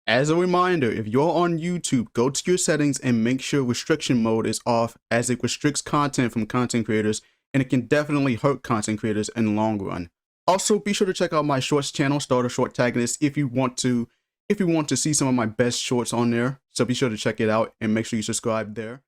As a reminder, if you're on YouTube, go to your settings and make sure restriction mode is off, as it restricts content from content creators and it can definitely hurt content creators in the long run. Also, be sure to check out my shorts channel, Starter Protagonist, if you want to see some of my best shorts on there. So be sure to check it out and make sure you subscribe there.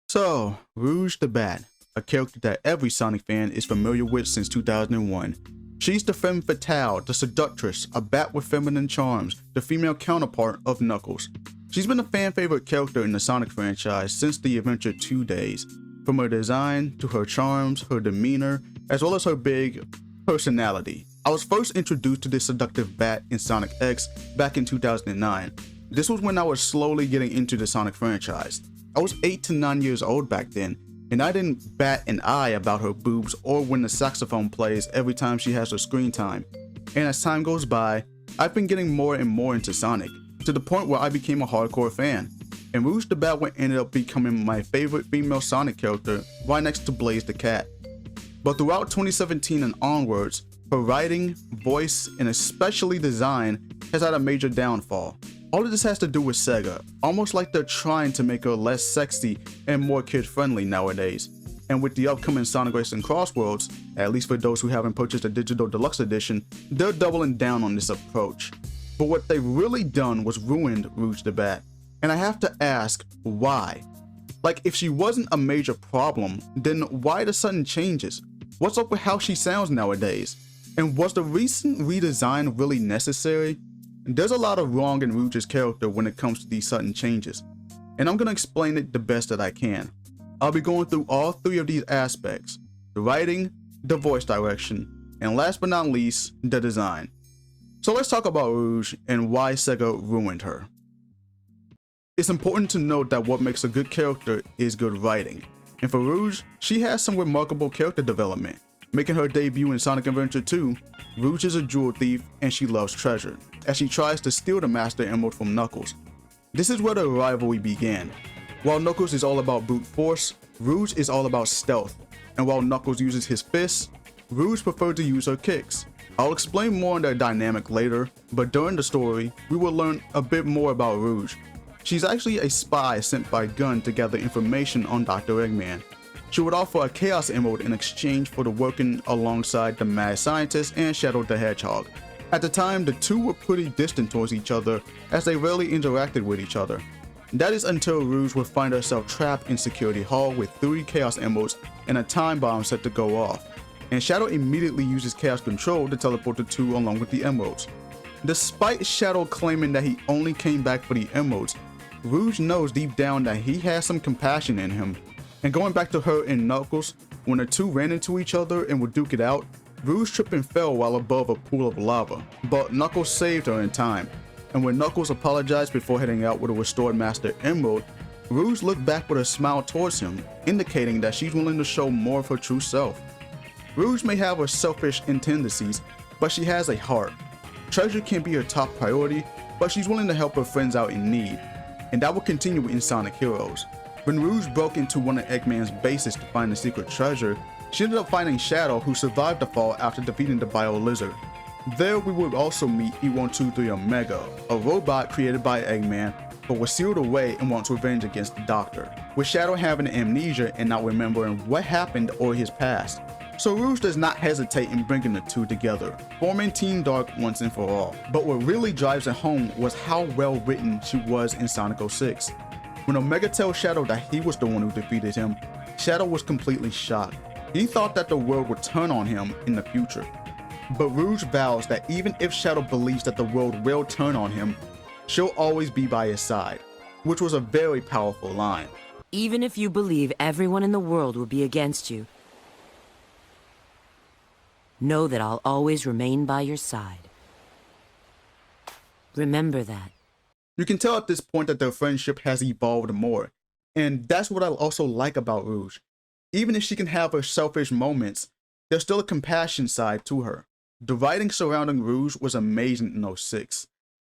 So, Rouge the Bat, a character that every Sonic fan is familiar with since 2001. She's the femme fatale, the seductress, a bat with feminine charms, the female counterpart of Knuckles. She's been a fan favorite character in the Sonic franchise since the Adventure 2 days, from her design to her charms, her demeanor, as well as her big personality. I was first introduced to this seductive bat in Sonic X back in 2009. This was when I was slowly getting into the Sonic franchise. I was 8 to 9 years old back then, and I didn't bat an eye about her boobs or when the saxophone plays every time she has her screen time. And as time goes by, I've been getting more and more into Sonic, to the point where I became a hardcore fan. And Rouge the Bat ended up becoming my favorite female Sonic character, right next to Blaze the Cat. But throughout 2017 and onwards, her writing, voice, and especially design has had a major downfall. All of this has to do with SEGA, almost like they're trying to make her less sexy and more kid-friendly nowadays. And with the upcoming Sonic Racing Crossworlds, at least for those who haven't purchased the Digital Deluxe Edition, they're doubling down on this approach. But what they've really done was ruined Rouge the Bat. And I have to ask, why? Like, if she wasn't a major problem, then why the sudden changes? What's up with how she sounds nowadays? And was the recent redesign really necessary? There's a lot of wrong in Rouge's character when it comes to these sudden changes, and I'm going to explain it the best that I can. I'll be going through all three of these aspects: the writing, the voice direction, and last but not least, the design. So let's talk about Rouge and why SEGA ruined her. It's important to note that what makes a good character is good writing, and for Rouge, she has some remarkable character development. Making her debut in Sonic Adventure 2, Rouge is a jewel thief and she loves treasure, as she tries to steal the Master Emerald from Knuckles. This is where the rivalry began. While Knuckles is all about brute force, Rouge is all about stealth, and while Knuckles uses his fists, Rouge prefers to use her kicks. I'll explain more on their dynamic later, but during the story, we will learn a bit more about Rouge. She's actually a spy sent by Gun to gather information on Dr. Eggman. She would offer a Chaos Emerald in exchange for the working alongside the Mad Scientist and Shadow the Hedgehog. At the time, the two were pretty distant towards each other, as they rarely interacted with each other. That is until Rouge would find herself trapped in Security Hall with 3 Chaos Emeralds and a time bomb set to go off, and Shadow immediately uses Chaos Control to teleport the two along with the Emeralds. Despite Shadow claiming that he only came back for the Emeralds, Rouge knows deep down that he has some compassion in him. And going back to her and Knuckles, when the two ran into each other and would duke it out, Rouge tripped and fell while above a pool of lava, but Knuckles saved her in time. And when Knuckles apologized before heading out with a restored Master Emerald, Rouge looked back with a smile towards him, indicating that she's willing to show more of her true self. Rouge may have her selfish tendencies, but she has a heart. Treasure can be her top priority, but she's willing to help her friends out in need, and that will continue in Sonic Heroes. When Rouge broke into one of Eggman's bases to find the secret treasure, she ended up finding Shadow, who survived the fall after defeating the Bio Lizard. There we would also meet E123 Omega, a robot created by Eggman, but was sealed away and wants revenge against the Doctor, with Shadow having amnesia and not remembering what happened or his past. So Rouge does not hesitate in bringing the two together, forming Team Dark once and for all. But what really drives it home was how well written she was in Sonic 06. When Omega tells Shadow that he was the one who defeated him, Shadow was completely shocked. He thought that the world would turn on him in the future. But Rouge vows that even if Shadow believes that the world will turn on him, she'll always be by his side, which was a very powerful line. Even if you believe everyone in the world will be against you, know that I'll always remain by your side. Remember that. You can tell at this point that their friendship has evolved more, and that's what I also like about Rouge. Even if she can have her selfish moments, there's still a compassion side to her. The writing surrounding Rouge was amazing in 06.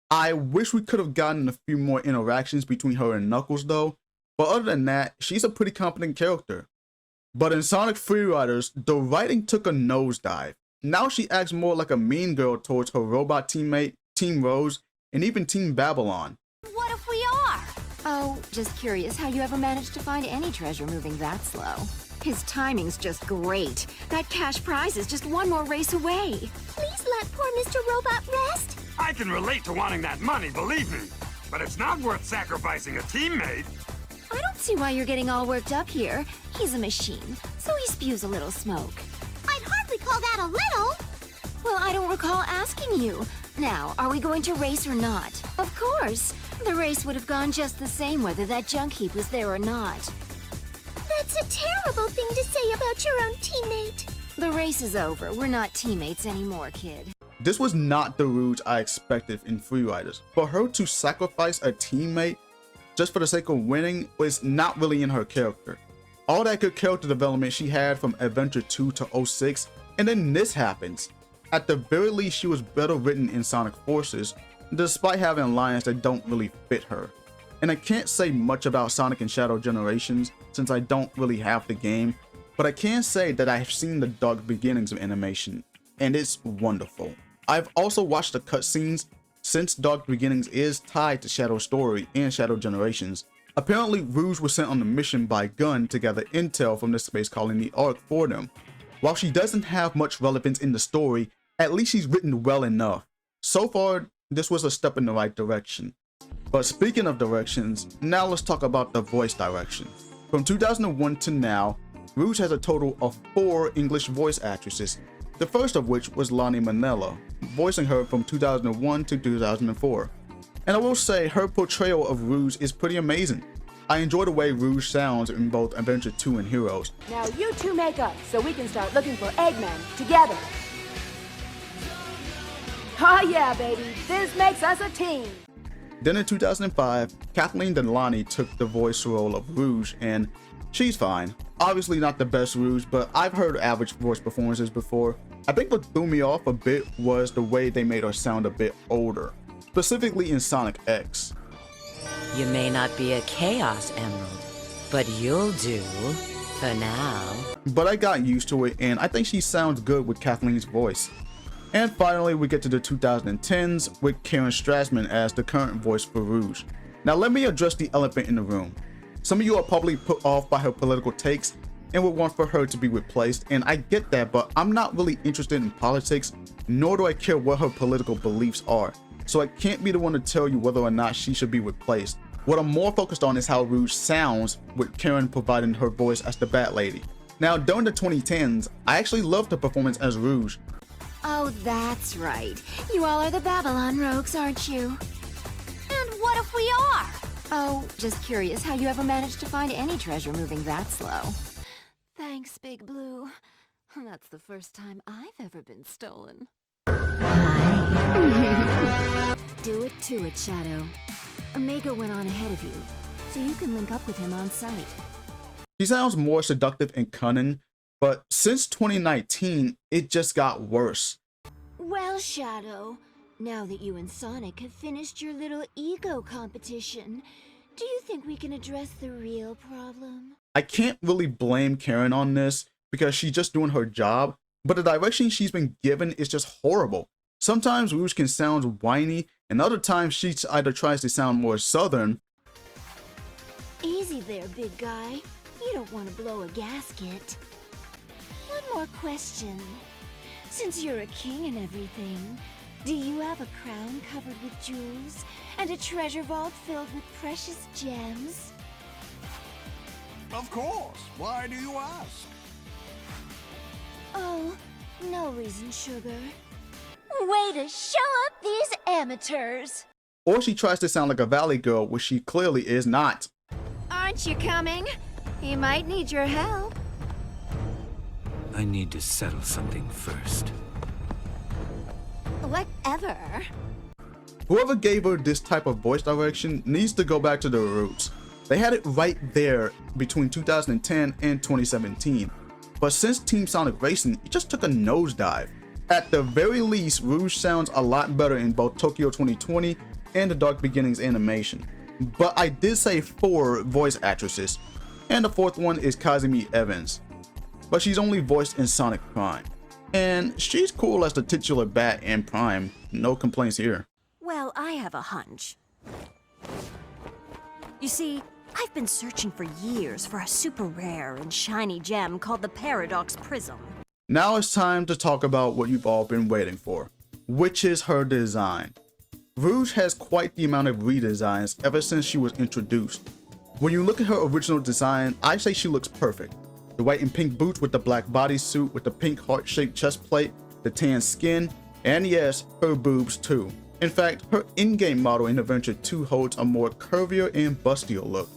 I wish we could have gotten a few more interactions between her and Knuckles though, but other than that, she's a pretty competent character. But in Sonic Freeriders, the writing took a nosedive. Now she acts more like a mean girl towards her robot teammate, Team Rose, and even Team Babylon. What if we are? Oh, just curious how you ever managed to find any treasure moving that slow. His timing's just great. That cash prize is just one more race away. Please let poor Mr. Robot rest. I can relate to wanting that money, believe me. But it's not worth sacrificing a teammate. I don't see why you're getting all worked up here. He's a machine, so he spews a little smoke. I'd hardly call that a little. Well, I don't recall asking you. Now, are we going to race or not? Of course. The race would have gone just the same whether that junk heap was there or not. That's a terrible thing to say about your own teammate. The race is over. We're not teammates anymore, kid. This was not the Rouge I expected in Free Riders. For her to sacrifice a teammate just for the sake of winning was not really in her character. All that good character development she had from Adventure 2 to 06, and then this happens. At the very least, she was better written in Sonic Forces, despite having lines that don't really fit her. And I can't say much about Sonic and Shadow Generations since I don't really have the game, but I can say that I have seen the dark beginnings of animation, and it's wonderful. I've also watched the cutscenes since Dark Beginnings is tied to Shadow's story and Shadow Generations. Apparently, Rouge was sent on a mission by Gun to gather intel from the space colony Ark for them. While she doesn't have much relevance in the story, at least she's written well enough. So far, this was a step in the right direction. But speaking of directions, now let's talk about the voice direction. From 2001 to now, Rouge has a total of 4 English voice actresses, the first of which was Lonnie Manella, voicing her from 2001 to 2004. And I will say her portrayal of Rouge is pretty amazing. I enjoy the way Rouge sounds in both Adventure 2 and Heroes. Now you two make up so we can start looking for Eggman together. Oh yeah, baby, this makes us a team. Then in 2005, Kathleen Delani took the voice role of Rouge, and she's fine. Obviously not the best Rouge, but I've heard average voice performances before. I think what threw me off a bit was the way they made her sound a bit older, specifically in Sonic X. You may not be a Chaos Emerald, but you'll do for now. But I got used to it, and I think she sounds good with Kathleen's voice. And finally, we get to the 2010s with Karen Strassman as the current voice for Rouge. Now let me address the elephant in the room. Some of you are probably put off by her political takes and would want for her to be replaced, and I get that, but I'm not really interested in politics, nor do I care what her political beliefs are, so I can't be the one to tell you whether or not she should be replaced. What I'm more focused on is how Rouge sounds, with Karen providing her voice as the Bat Lady. Now during the 2010s, I actually loved her performance as Rouge. Oh, that's right. You all are the Babylon rogues, aren't you? And what if we are? Oh, just curious how you ever managed to find any treasure moving that slow. Thanks, Big Blue. That's the first time I've ever been stolen. Do it to it, Shadow. Omega went on ahead of you, so you can link up with him on site. She sounds more seductive and cunning, but since 2019, it just got worse. Well, Shadow, now that you and Sonic have finished your little ego competition, do you think we can address the real problem? I can't really blame Karen on this because she's just doing her job, but the direction she's been given is just horrible. Sometimes Rouge can sound whiny, and other times she either tries to sound more southern. Easy there, big guy. You don't want to blow a gasket. One more question. Since you're a king and everything, do you have a crown covered with jewels and a treasure vault filled with precious gems? Of course. Why do you ask? Oh, no reason, sugar. Way to show up these amateurs! Or she tries to sound like a valley girl, which she clearly is not. Aren't you coming? He might need your help. I need to settle something first. Whatever. Whoever gave her this type of voice direction needs to go back to their roots. They had it right there between 2010 and 2017. But since Team Sonic Racing, it just took a nosedive. At the very least, Rouge sounds a lot better in both Tokyo 2020 and the Dark Beginnings animation. But I did say 4 voice actresses, and the 4th one is Kazumi Evans. But she's only voiced in Sonic Prime. And she's cool as the titular Bat in Prime, no complaints here. Well, I have a hunch. You see, I've been searching for years for a super rare and shiny gem called the Paradox Prism. Now it's time to talk about what you've all been waiting for, which is her design. Rouge has quite the amount of redesigns ever since she was introduced. When you look at her original design, I say she looks perfect. The white and pink boots with the black bodysuit with the pink heart-shaped chest plate, the tan skin, and yes, her boobs too. In fact, her in-game model in Adventure 2 holds a more curvier and bustier look.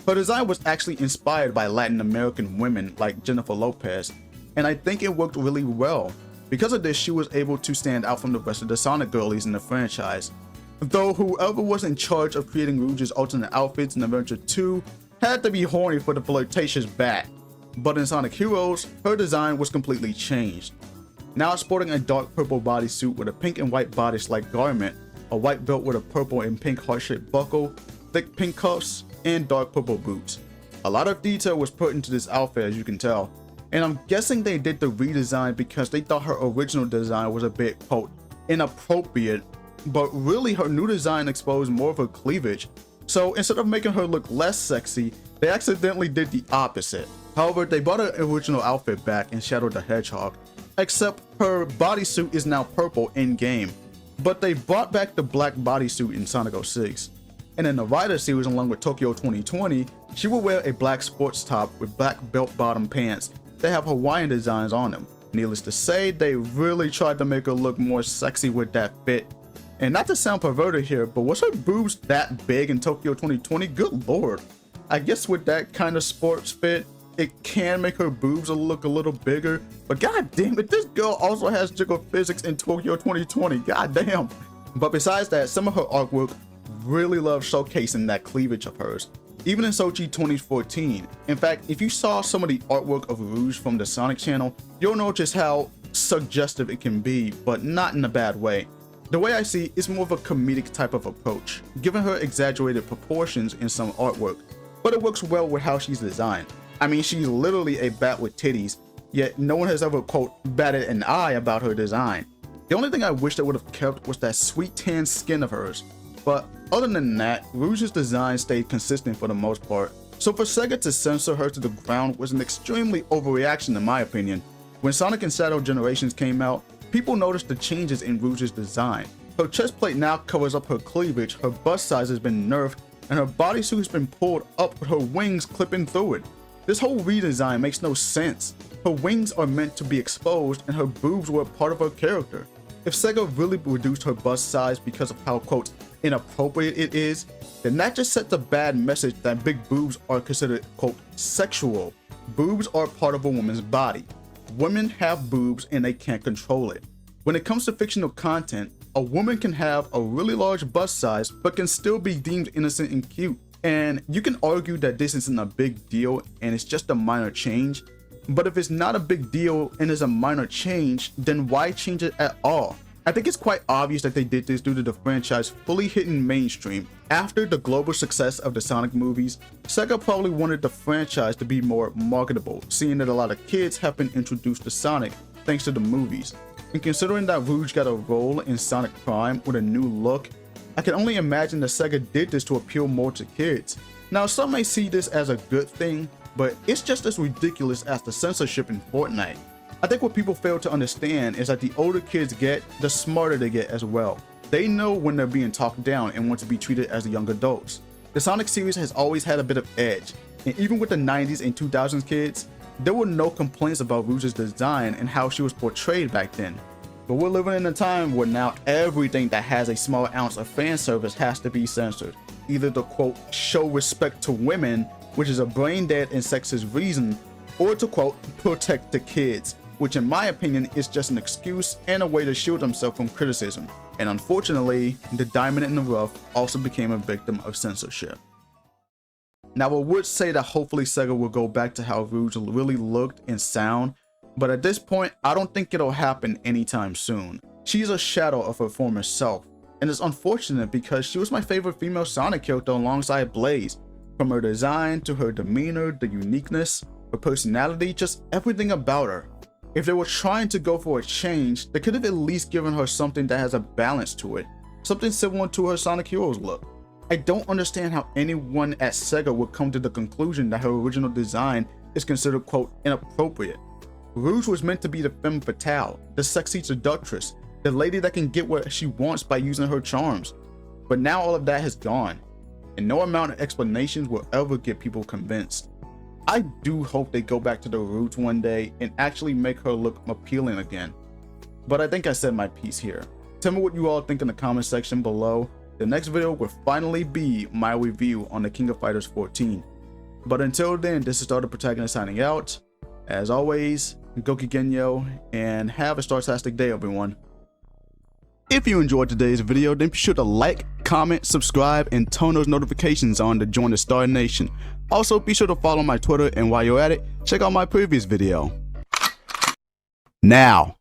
Her design was actually inspired by Latin American women like Jennifer Lopez, and I think it worked really well. Because of this, she was able to stand out from the rest of the Sonic girlies in the franchise. Though whoever was in charge of creating Rouge's alternate outfits in Adventure 2 had to be horny for the flirtatious Bat. But in Sonic Heroes, her design was completely changed. Now sporting a dark purple bodysuit with a pink and white bodice-like garment, a white belt with a purple and pink heart-shaped buckle, thick pink cuffs, and dark purple boots. A lot of detail was put into this outfit, as you can tell, and I'm guessing they did the redesign because they thought her original design was a bit, quote, inappropriate, but really her new design exposed more of her cleavage. So instead of making her look less sexy, they accidentally did the opposite. However, they brought her original outfit back in Shadow the Hedgehog, except her bodysuit is now purple in-game, but they brought back the black bodysuit in Sonic 06. And in the Rider series along with Tokyo 2020, she will wear a black sports top with black belt bottom pants that have Hawaiian designs on them. Needless to say, they really tried to make her look more sexy with that fit. And not to sound perverted here, but was her boobs that big in Tokyo 2020? Good lord. I guess with that kind of sports fit, it can make her boobs look a little bigger, but god damn it, this girl also has jiggle physics in Tokyo 2020, god damn. But besides that, some of her artwork really loves showcasing that cleavage of hers, even in Sochi 2014. In fact, if you saw some of the artwork of Rouge from the Sonic channel, you'll know just how suggestive it can be, but not in a bad way. The way I see it's more of a comedic type of approach, giving her exaggerated proportions in some artwork, but it works well with how she's designed. I mean, she's literally a bat with titties, yet no one has ever, quote, batted an eye about her design. The only thing I wish they would have kept was that sweet tan skin of hers. But other than that, Rouge's design stayed consistent for the most part. So for SEGA to censor her to the ground was an extremely overreaction in my opinion. When Sonic and Shadow Generations came out, people noticed the changes in Rouge's design. Her chest plate now covers up her cleavage, her bust size has been nerfed, and her bodysuit has been pulled up with her wings clipping through it. This whole redesign makes no sense. Her wings are meant to be exposed and her boobs were a part of her character. If SEGA really reduced her bust size because of how, quote, inappropriate it is, then that just sets a bad message that big boobs are considered, quote, sexual. Boobs are part of a woman's body. Women have boobs and they can't control it. When it comes to fictional content, a woman can have a really large bust size but can still be deemed innocent and cute. And you can argue that this isn't a big deal and it's just a minor change, but if it's not a big deal and is a minor change, then why change it at all? I think it's quite obvious that they did this due to the franchise fully hitting mainstream. After the global success of the Sonic movies, SEGA probably wanted the franchise to be more marketable, seeing that a lot of kids have been introduced to Sonic thanks to the movies. And considering that Rouge got a role in Sonic Prime with a new look, I can only imagine that SEGA did this to appeal more to kids. Now some may see this as a good thing, but it's just as ridiculous as the censorship in Fortnite. I think what people fail to understand is that the older kids get, the smarter they get as well. They know when they're being talked down and want to be treated as young adults. The Sonic series has always had a bit of edge, and even with the 90s and 2000s kids, there were no complaints about Rouge's design and how she was portrayed back then. But we're living in a time where now everything that has a small ounce of fan service has to be censored. Either to, quote, show respect to women, which is a brain dead and sexist reason, or to, quote, protect the kids, which in my opinion is just an excuse and a way to shield themselves from criticism. And unfortunately, the diamond in the rough also became a victim of censorship. Now I would say that hopefully SEGA will go back to how Rouge really looked and sound, but at this point, I don't think it'll happen anytime soon. She's a shadow of her former self, and it's unfortunate because she was my favorite female Sonic character alongside Blaze. From her design to her demeanor, the uniqueness, her personality, just everything about her. If they were trying to go for a change, they could have at least given her something that has a balance to it. something similar to her Sonic Heroes look. I don't understand how anyone at SEGA would come to the conclusion that her original design is considered, quote, inappropriate. Rouge was meant to be the femme fatale, the sexy seductress, the lady that can get what she wants by using her charms. But now all of that has gone, and no amount of explanations will ever get people convinced. I do hope they go back to the roots one day and actually make her look appealing again. But I think I said my piece here. Tell me what you all think in the comment section below. The next video will finally be my review on the King of Fighters 14. But until then, this is the Protagonist signing out. As always, Goki Genyo, and have a star-tastic day, everyone. If you enjoyed today's video, then be sure to like, comment, subscribe, and turn those notifications on to join the Star Nation. Also, be sure to follow my Twitter, and while you're at it, check out my previous video. Now.